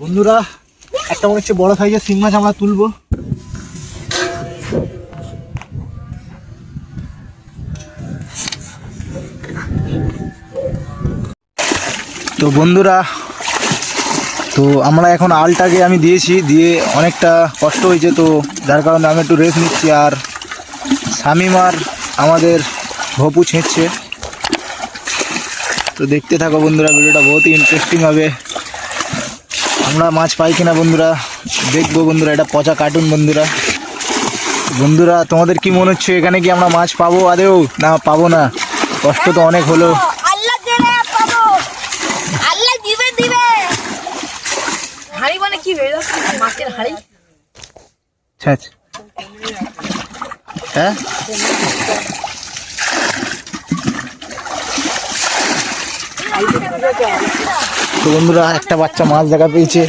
বন্ধুরা একটা মনে হচ্ছে বড় সাইজের শিং মাছ আমরা তুলবো। তো বন্ধুরা তো আমরা এখন আলটাকে আমি দিয়েছি, দিয়ে অনেকটা কষ্ট হয়েছে, তো যার কারণে আমি একটু রেস্ট নিচ্ছি। আর শামিম আর আমাদের ভপু ছেঁচছে। তো দেখতে থাকো বন্ধুরা, ভিডিওটা বহুত ইন্টারেস্টিং হবে। আমরা মাছ পাই কিনা বন্ধুরা দেখবো। বন্ধুরা এটা পচা কার্টুন। বন্ধুরা বন্ধুরা তোমাদের কি মনে হচ্ছে, এখানে কি আমরা মাছ পাবো আদেও না পাবো না? কষ্ট তো অনেক হলো। আল্লাহ দেবে পাবো, আল্লাহ দিবে দিবে। হাড়ি মানে কি বেরো মাছের হাড়ি? ছাছ হ্যাঁ তো বন্ধুরা একটা বাচ্চা মাছ দেখা পেয়েছে।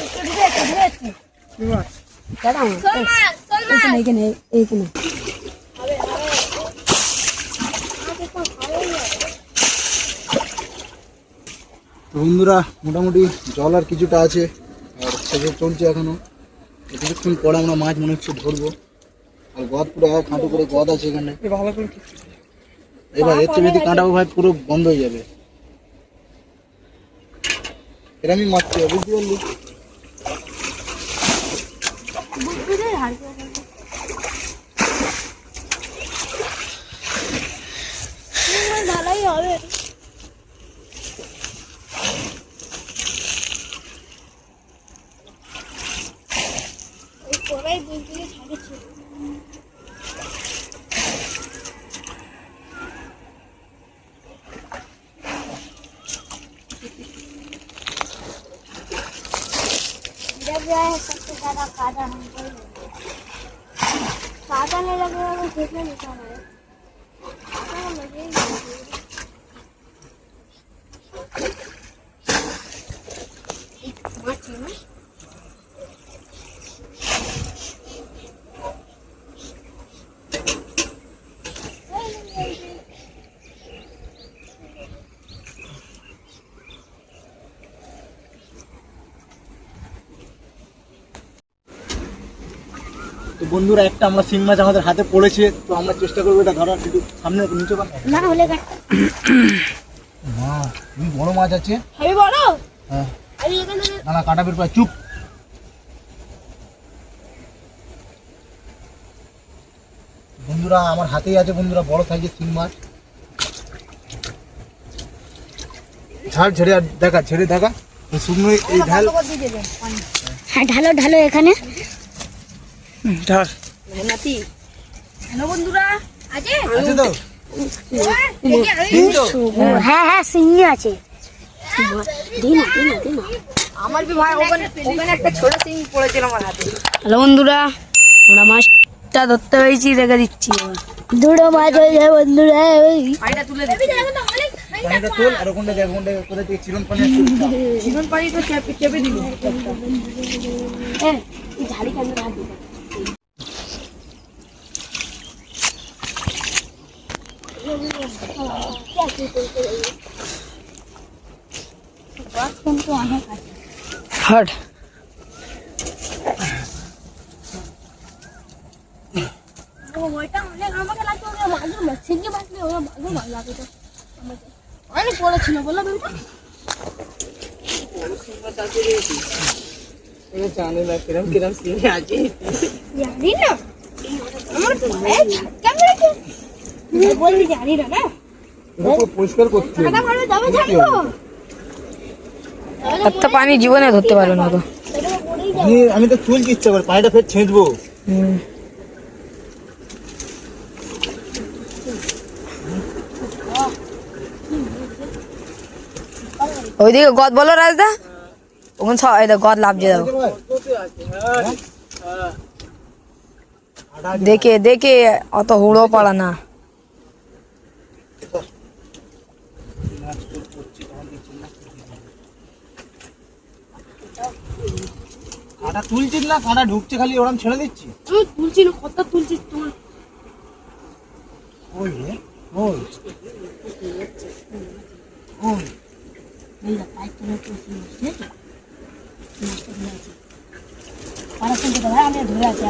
তো বন্ধুরা মোটামুটি জল আর কিছুটা আছে, আর সেটা চলছে এখনো। কিছুক্ষণ পরে আমরা মাছ মনে হচ্ছে ধরবো। আর গদ পুরো খাঁটো করে গদ আছে এখানে। এবার এর চেয়ে যদি কাঁটাবো ভাই পুরো বন্ধ হয়ে যাবে। এটা আমি মারতে হবে, বুঝতে পারলি? ভালোই হবে। কড়াই বুঝতে ছাড়েছে। सबसे ज्यादा फायदा हमको ही है। फायदा नहीं लगेगा तो कितना नुकसान है? फायदा लगेगा। एक माछ है ना? তো বন্ধুরা একটা আমরা শিং মাছ আমাদের হাতে পড়েছে, তো আমরা চেষ্টা করবো এটা ধরার। একটু সামনে নিচে না হলে মা তুমি বড় মাছ আছে। হেবি বড়? হ্যাঁ আমি এখানে না না কাটা বের করে চুপ। বন্ধুরা আমার হাতেই আছে বন্ধুরা বড় সাইজের শিং মাছ। ঝাড় ঝেড়ে দেখা, ঝেড়ে দেখা শুকনো এই ঢাল। হ্যাঁ ঢালো ঢালো এখানে ঢাল। মেহনতি। হ্যালো বন্ধুরা, আছে আছে তো? হ্যাঁ হ্যাঁ সিঙ্গি আছে। দিন দিন দিন আমার भी ভাই ওখানে একটা ছোট সিঙ্গি পড়েছিল আমার হাতে। হ্যালো বন্ধুরা, আমরা মাছটা ধরতে হয়েছি, দেখে দিচ্ছি। দুটো মাছ হয়ে যায় বন্ধুরা। পানিটা তুলে দিচ্ছি। পানিটা তোল আর ওখানে দেখ, ওখানে করে দিয়ে চিরন পানি আছে। চিকন পানি তো চেপে চেপে দিবি। হ্যাঁ এই ঝাড়ি কেন রাখবি? হাট অনেক বড় ছিল বলো জানি না কিরম কিরম সিন আছে, জানি না আমার বলবি জানি না না পরিষ্কার করতে হবে। এত পানি জীবনে ধরতে পারবে না তো। আমি তো তুলছি ইচ্ছা করে, পানিটা ফের ছেঁচবো। ওইদিকে গদ বলো রাজদা, ওখানে সব গদ লাভ দিয়ে দাও। দেখে দেখে অত হুড়ো পড়া না। কাঁটা তুলছিস না, কাঁটা ঢুকছে খালি ওরকম ছেড়ে দিচ্ছি। আমি তুলছি না, কত তুলছিস তোমার? ওই রে ওই ওই এই পাইপ তুলে তুলছি। আমি ধরে আছি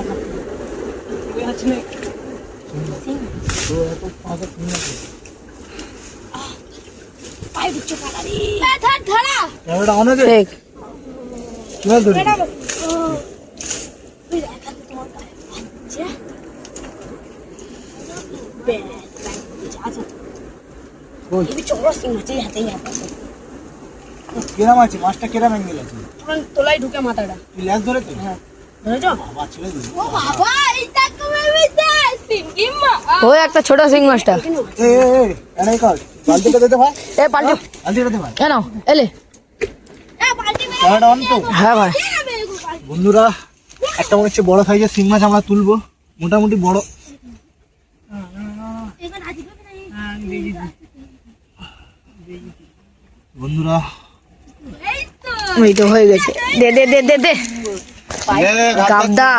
ক্যামেরাটা অন আছে? ঠিক কি মাছ ধরেছিস? বল, কেরাম আছে মাছটা, কেরাম অ্যাঙ্গেল আছে? তোলাই ঢুকে মাথাটা তুই ল্যাস ধরেছিস? হ্যাঁ ধরেছো? বাবা ছেড়ে দিবি। ওই একটা ছোট শিং মাছটা এনাই কর, বালতিটা দিতে ভাই, এ পাল্টি বালতিটা দে ভাই। কেন এলে ক্যামেরাটা অন তো? হ্যাঁ ভাই বন্ধুরা একটা মনে হচ্ছে বড় সাইজের শিং মাছ আমরা তুলবো, মোটামুটি বড়। বন্ধুরা এই তো হয়ে গেছে, দে দে দে দে দে গাবদা।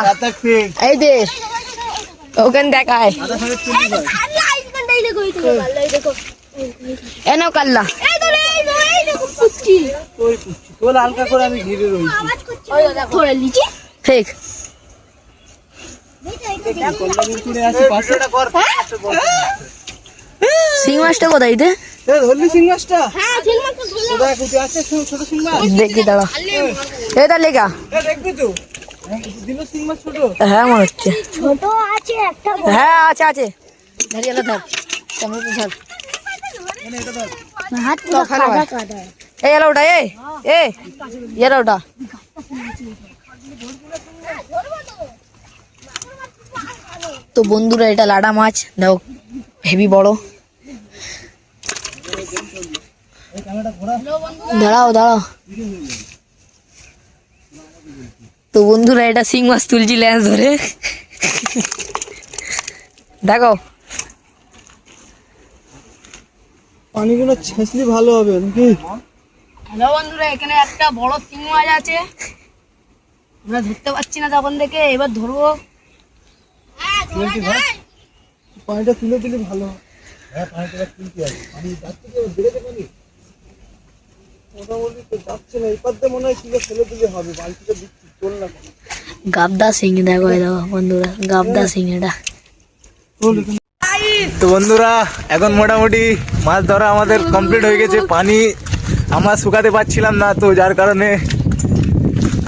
এই দে ওখানে দেখায় এ নাও কাল্লা তোর হালকা করে আমি ঘিরে রয়েছি। ঠিক শিং মাছটা কোথায় দে ধরলি শিং মাছটা? কোথায় কোথায় আছে ছোট শিং মাছ? দেখি দাঁড়া এটা লেখা দেখবি তো দিল শিং মাছ ছোট। হ্যাঁ মনে হচ্ছে ছোট আছে একটা হ্যাঁ আছে আছে ধরিয়ে ধর কেমন ধর হাত তো খানা ভাই এই এলা ওটা এ এলা ওটা তো বন্ধুরা এটা লাডা মাছ দেখো হেভি বড়। দাঁড়াও দাঁড়াও তো বন্ধুরা এটা শিং মাছ তুলছি ল্যান্স ধরে দেখো পানিগুলো ছেঁচলি ভালো হবে নাকি? হ্যালো বন্ধুরা, এখানে একটা বড় শিং মাছ আছে, আমরা ধরতে পারছি না তখন থেকে, এবার ধরবো। পানিটা তুলে দিলে ভালো হয়। হ্যাঁ পানিটা তুলতে হবে, পানি যাচ্ছে কি বেড়েছে পানি? মোটামুটি তো যাচ্ছে না, এই পাশে মনে হয় তুলে ফেলে দিলে হবে, বালতিটা দিচ্ছি চল না। গাবদা শিং দেখো এই দেখো বন্ধুরা গাবদা শিং এটা। তো বন্ধুরা এখন মোটামুটি মাছ ধরা আমাদের কমপ্লিট হয়ে গেছে। পানি আমরা শুকাতে পারছিলাম না, তো যার কারণে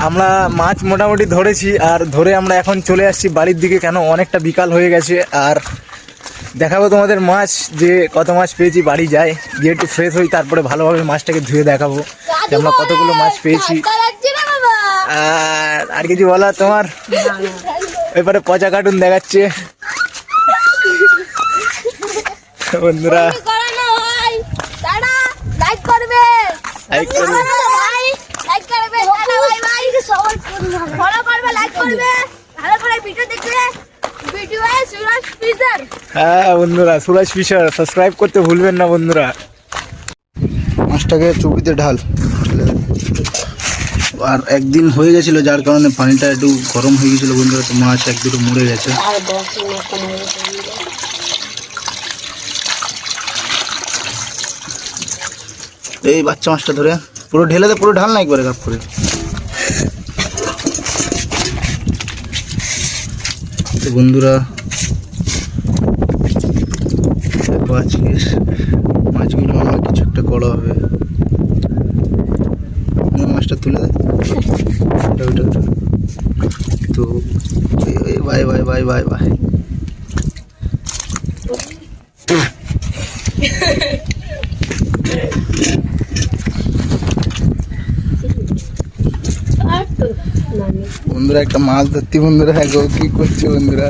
আমরা মাছ মোটামুটি ধরেছি, আর ধরে আমরা এখন চলে আসছি বাড়ির দিকে, কেন অনেকটা বিকাল হয়ে গেছে। আর দেখাবো তোমাদের মাছ, যে কত মাছ পেয়েছি। বাড়ি যাই গিয়ে একটু ফ্রেশ হই, তারপরে ভালোভাবে মাছটাকে ধুয়ে দেখাবো যে আমরা কতগুলো মাছ পেয়েছি। আর কিছু বলা তোমার? এবারে পচা কার্টুন দেখাচ্ছে বন্ধুরা, লাইক করবে হ্যাঁ বন্ধুরা, সুরাজ ফিশার সাবস্ক্রাইব করতে ভুলবেন না বন্ধুরা। মাছটাকে চুপিতে ঢাল। আর একদিন হয়ে গেছিল, যার কারণে পানিটা একটু গরম হয়ে গেছিল বন্ধুরা, তো মাছ এক দুটো মরে গেছে। এই বাচ্চা মাছটা ধরে পুরো ঢেলে দে, পুরো ঢাল না একবারে কাপ করে। তো বন্ধুরা দেখো আজকে মাছগুলো আমার কিছু একটা করা হবে। মাছটা তুলে দেয় তো bye bye bye bye bye. বন্ধুরা একটা মাছ ধরতি বন্ধুরা, কি করছে বন্ধুরা?